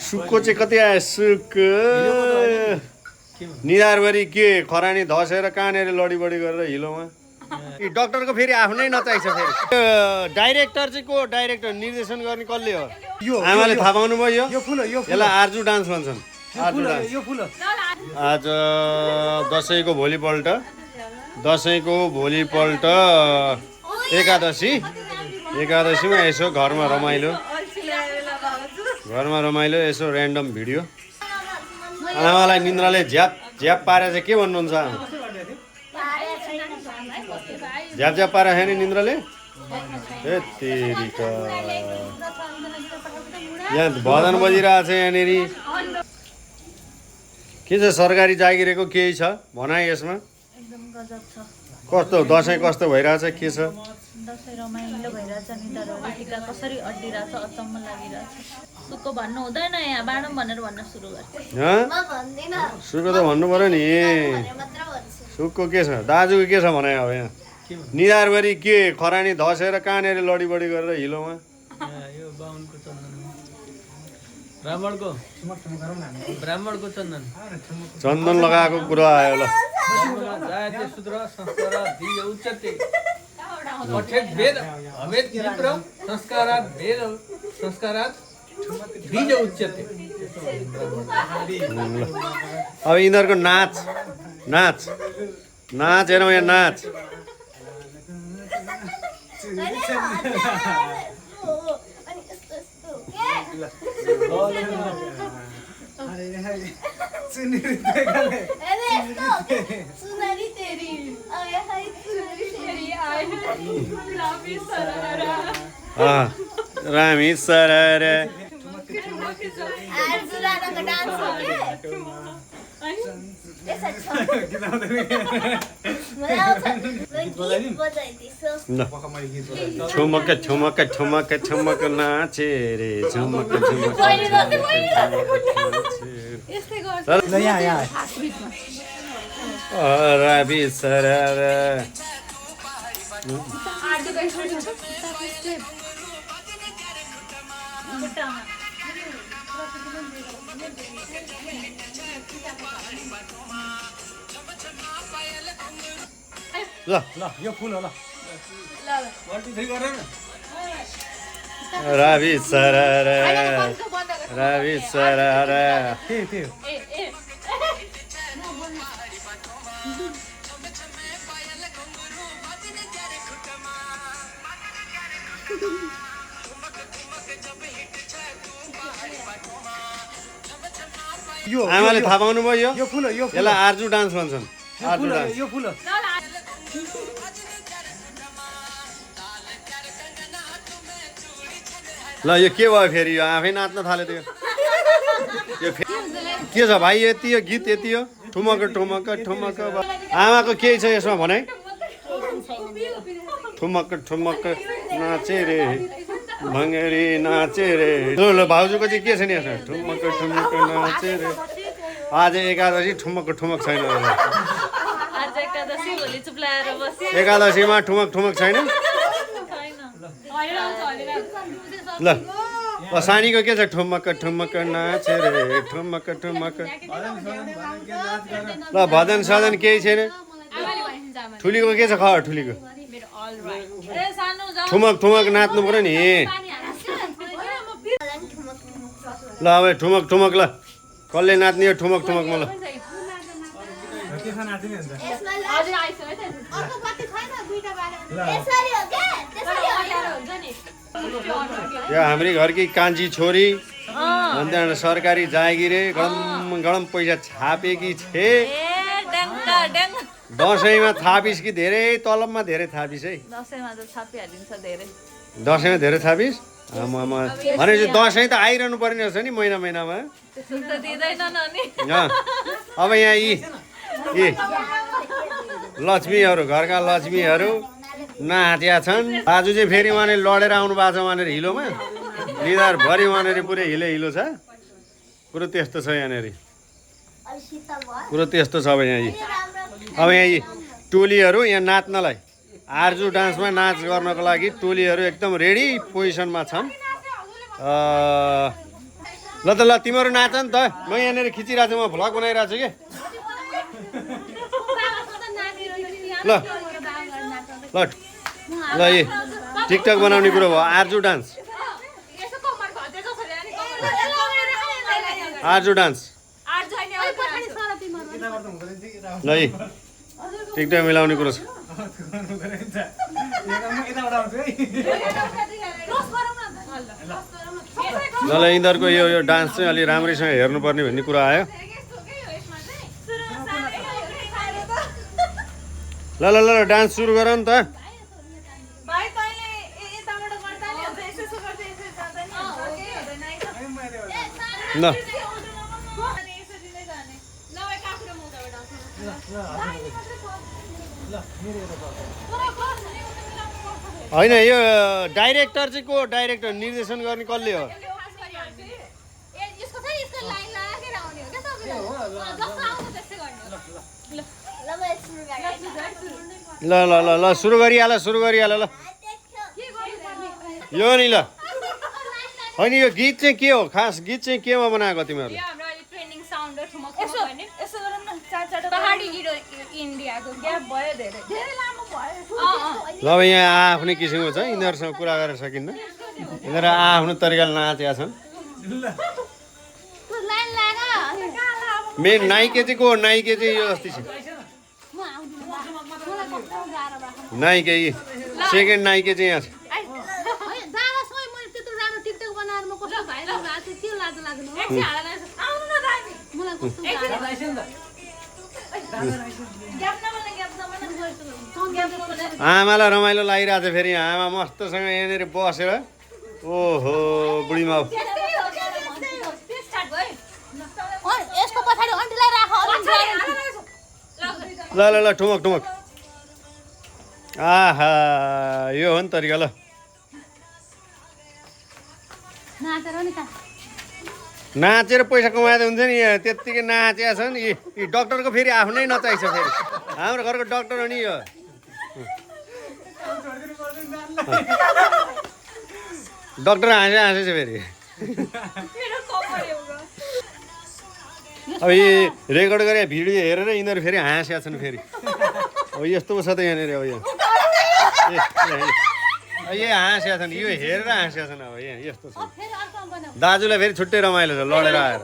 सुक्को चाहिँ कति आयो सुक्क निधारभरि के खरानी धसेर कहाँनिर लडीबडी गरेर हिलोमा डाक्टरको फेरि आफ्नै नचाहिछ फेरि डाइरेक्टर चाहिँ को डाइरेक्टर निर्देशन गर्ने कसले हो आमाले थाहा पाउनु भयो यसलाई आर्जु डान्स भन्छन् आर्जु डान्स आज दसैँको भोलिपल्ट एकादशीमा यसो घरमा रमाइलो यसो ऱ्यान्डम भिडियो आमालाई निन्द्राले झ्याप पारेर चाहिँ के भन्नुहुन्छ झ्याप पारे छैन निन्द्राले यहाँ भजन बजिरहेको छ यहाँनिर के छ सरकारी जागिरेको केही छ भनाइ यसमा कस्तो दसैँ कस्तो भइरहेछ के छ दसैँ रमाइलो भइरहेछ निधारहरू टिका कसरी अड्डिरहेछ अचम्म लागिरहेछ सुक्को भन्नु हुँदैन यहाँ बाँडौँ भनेर भन्न सुरु गर्छ सुक्को त भन्नु पर्यो नि सुक्को के छ दाजुको के छ भने अब यहाँ निधारभरि के खरानी धसेर कहाँनिर लडीबडी गरेर हिलोमा ब्राह्मणको चन्दन लगाएको कुरा आयो ल अब यिनीहरूको नाच हेरौँ यहाँ नाच रामी सरर छुमक नाचे रे झुमक राबी सरर ल यो फुल हो ल राबी सरर आमाले थाहा पाउनु भयो यसलाई आर्जु डान्स भन्छन् आर्जु डान्स ल यो के भयो फेरि यो आफै नाच्न थाल्यो त्यो के छ भाइ यति यो गीत यति हो ठुमक आमाको केही छ यसमा भनाइ ठुमक नाचे रे भङ्गेरी नाचे रे ल भाउजूको चाहिँ के छ नि यसमा ठुमक नाचे रे आज एकादशी ठुमक छैन एकादशीमा ठुमक छैन ल सानीको के छ ठुमक नाचे रे ठुमक ल भजन सजन केही छैन ठुलीको के छ खबर ठुलीको ठुमक नाच्नु पर्यो नि ल अब ठुमक ल कसले नाच्ने हो ठुमकमा ल यो हाम्री घरकी कान्छी छोरी अन्त सरकारी जागिरे गडम पैसा छापेकी छे दसैँमा थापिस कि धेरै तलबमा धेरै थापिस है दसैँमा धेरै थापिस भनेपछि दसैँ त आइरहनु पर्ने रहेछ नि महिनामा अब यहाँ यी लक्ष्मीहरू घरका लक्ष्मीहरू नाच्या छन् दाजु चाहिँ फेरि उहाँले लडेर आउनु भएको छ उहाँनिर हिलोमा निधारभरि उहाँनिर पुरै हिलो छ पुरो त्यस्तो छ यहाँनिर पुरो त्यस्तो छ अब यहाँ यी टोलीहरू यहाँ नाच्नलाई आर्जु डान्समा नाच गर्नको लागि टोलीहरू एकदम रेडी पोजिसनमा छन् ल ल त ल तिमीहरू नाच नि त म यहाँनिर खिचिरहेको छु म भ्लग बनाइरहेको छु कि ल ल ल ए टिकटक बनाउने कुरो भयो आर्जु डान्स आर्जु डान्स ल ए टिकटक मिलाउने कुरो छ ल ल यिनीहरूको यो डान्स चाहिँ अलि राम्रैसँग हेर्नुपर्ने भन्ने कुरा आयो ल ल ल डान्स सुरु गर नि त ल होइन यो डाइरेक्टर चाहिँ को डाइरेक्टर निर्देशन गर्ने कसले हो ल ल ल ल सुरु गरिहाल ल यो नि ल होइन यो गीत चाहिँ के हो खास गीत चाहिँ केमा बनाएको तिमीहरूले ल अब यहाँ आफ्नै किसिमको छ यिनीहरूसँग कुरा गरेर सकिन्न यिनीहरू आफ्नो तरिकाले नाचेका छन् मेन नाइके चाहिँ को हो नाइके चाहिँ यो अस्ति छ नाइके सेकेन्ड नाइके चाहिँ यहाँ छ आमालाई रमाइलो लागिरहेको छ फेरि आमा मस्तसँग यहाँनिर बसेर ओहो बुढीमा ल ल ल ठुमक ठुमक आहा यो हो नि तरिका ल नाचेर पैसा कमाएर हुन्छ नि त्यत्तिकै नाचेका छन् यी डक्टरको फेरि आफ्नै नचाइ छ फेरि हाम्रो घरको डक्टर हो नि यो डक्टर हाँसेछ फेरि अब यी रेकर्ड गरे भिडियो हेरेर यिनीहरू फेरि हाँसेका छन् फेरि अब यस्तो पो छ त यहाँनिर अब यहाँ यही हाँसेका छन् यो हेरेर हाँसेका छन् अब यहाँ यस्तो छ दाजुलाई फेरि छुट्टै रमाइलो छ लडेर आएर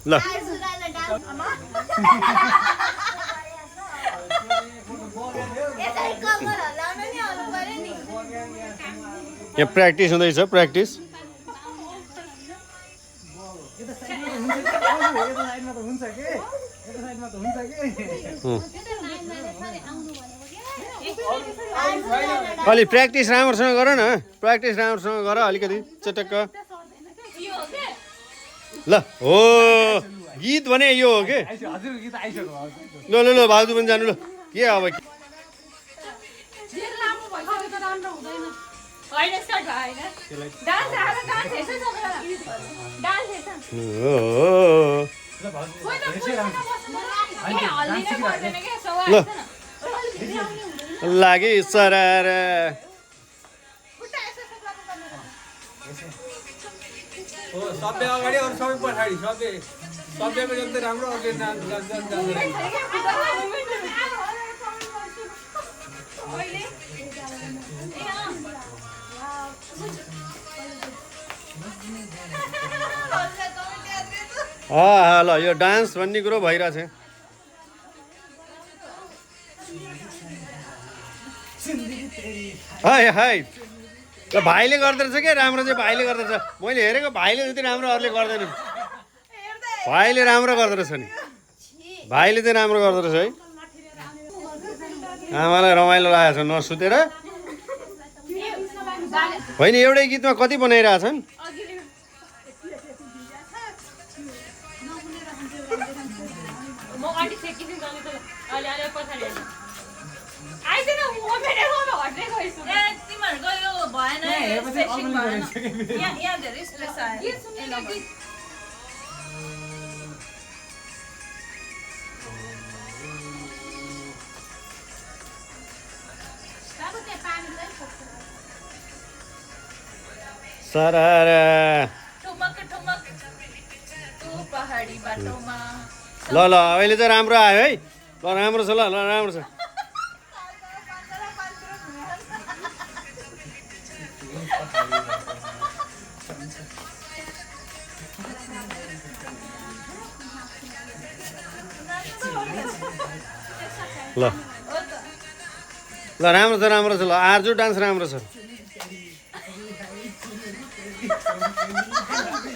ल यहाँ प्र्याक्टिस हुँदैछ प्र्याक्टिस अलि प्र्याक्टिस राम्रोसँग गर न प्र्याक्टिस राम्रोसँग गर अलिकति चटक्क ल हो गीत भने यो हो के ल ल ल भाउजू पनि जानु ल के अब लागि सरार सबै अगाडि अरू सबै पछाडि सबैको जस्तै राम्रो अर्कै ल यो डान्स भन्ने कुरो भइरहेछ हाय हाय ल भाइले गर्दो रहेछ क्या राम्रो चाहिँ भाइले गर्दो रहेछ मैले हेरेको भाइले जति राम्रो अरूले गर्दैन भाइले राम्रो गर्दो रहेछ नि भाइले चाहिँ राम्रो गर्दो रहेछ है आमालाई रमाइलो लागेको छ नसुतेर होइन एउटै गीतमा कति बनाइरहेछन् सरारा ठुमक ठुमक तू पहाडी बाटोमा ल ल अहिले चाहिँ राम्रो आयो है ल राम्रो छ ल राम्रो छ ल ल राम्रो छ ल आर्जु डान्स राम्रो छ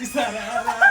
इसारा